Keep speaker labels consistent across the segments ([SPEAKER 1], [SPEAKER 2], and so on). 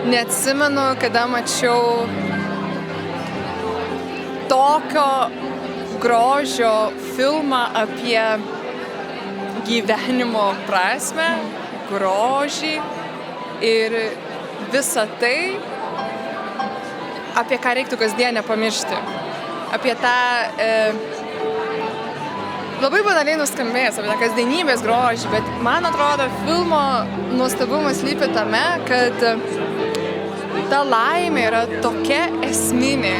[SPEAKER 1] neatsimenu, kada mačiau tokio grožio filmą apie gyvenimo prasmę, grožį ir visą tai, apie ką reiktų kasdien nepamiršti. Apie tą labai banaliai nuskambėjęs, apie tą kasdienybės grožį, bet man atrodo, filmo nuostabumas slypi tame, kad ta laimė yra tokia esminė.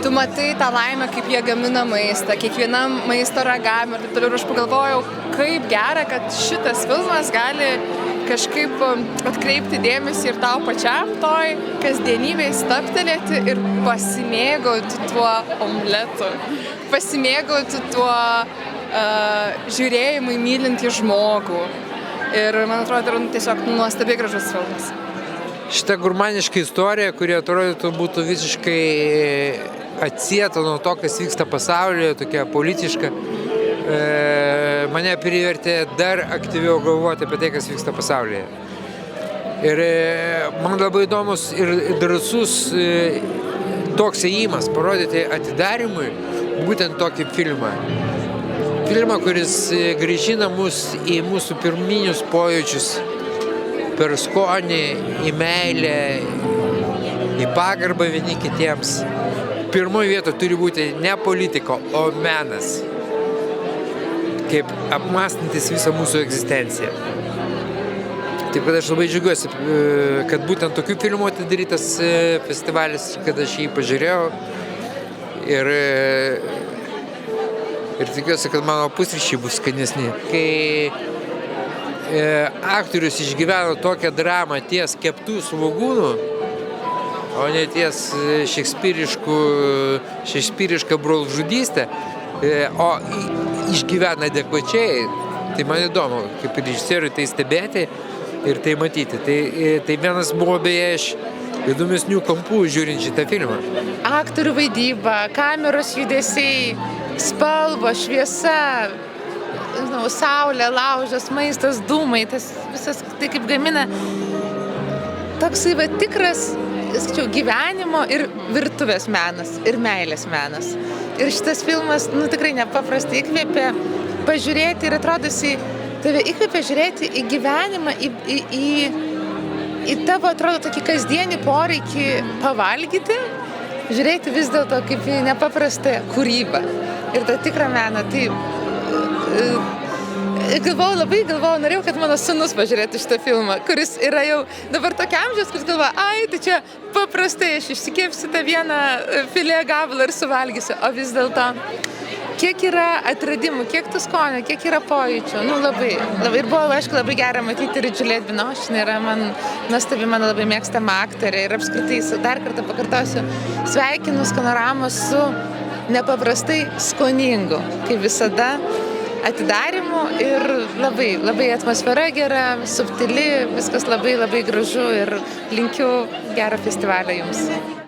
[SPEAKER 1] Tu matai tą laimę, kaip jie gamina maistą, kiekvienam maisto ragavimui ir taip toliau. Ir aš pagalvojau, kaip gera, kad šitas filmas gali kažkaip atkreipti dėmesį ir tau pačiam toj kasdienybėj stabtelėti ir pasimėgauti tuo omletu, pasimėgauti tuo žiūrėjimui mylintį žmogų. Ir man atrodo, tai yra tiesiog nuostabiai gražus filmas.
[SPEAKER 2] Šita gurmaniška istorija, kuri atrodytų būtų visiškai atsieta nuo to, kas vyksta pasaulyje, tokia politiška, mane privertė dar aktyviau galvoti apie tai, kas vyksta pasaulyje. Ir man labai įdomus ir drąsus toks ėjimas parodyti atidarimui būtent tokį filmą. Filmą, kuris grįžina mus į mūsų pirminius pojūčius per skonį, į meilę, į pagarbą vieni kitiems. Pirmoje vietoje turi būti ne politika, o menas, kaip apmąstantis visą mūsų egzistenciją. Taip kad aš labai džiaugiuosi, kad būtent tokių filmų atidarytas festivalis, kad aš jį pažiūrėjau. Ir tikiuosi, kad mano pusryčiai bus skanesni. Kai aktorius išgyveno tokią dramą ties keptų svogūnų, o ne ties šekspyrišką brolžudystę, o išgyvena adekvačiai, tai man įdomu, kaip režisieriui tai stebėti ir tai matyti. Tai vienas buvo beje iš įdomesnių kampų žiūrint šitą filmą.
[SPEAKER 3] Aktorių vaidyba, kameros judesiai, spalva, šviesa, saulė, laužas, maistas, dūmai, tas visas tai kaip gamina toksai tikras, sakyčiau, gyvenimo ir virtuvės menas, ir meilės menas. Ir šitas filmas, tikrai nepaprastai įkvėpė pažiūrėti ir atrodosi, tave įkvėpė žiūrėti į gyvenimą, į tavo, atrodo, tokį kasdienį poreikį pavalgyti, žiūrėti vis dėlto kaip į nepaprastą kūrybą ir tą tikrą meną. Tai labai galvojau, norėjau, kad mano sūnus pažiūrėtų šitą filmą, kuris yra jau dabar tokia amžiaus, kuris galvoja, tai čia paprastai aš išsikepsiu tą vieną filė gabalą ir suvalgysiu, o vis dėlto kiek yra atradimų, kiek tų skonio, kiek yra pojūčių, labai. Ir buvo, aišku, labai gera matyti ir Juliette Binoche, yra man nuostabi, mano labai mėgstama aktorė ir apskritai, dar kartą pakartosiu, sveikinu Skanoramos su nepaprastai skoningu, kaip visada, atidarymu ir labai atmosfera gera, subtili, viskas labai gražu ir linkiu gero festivalio jums.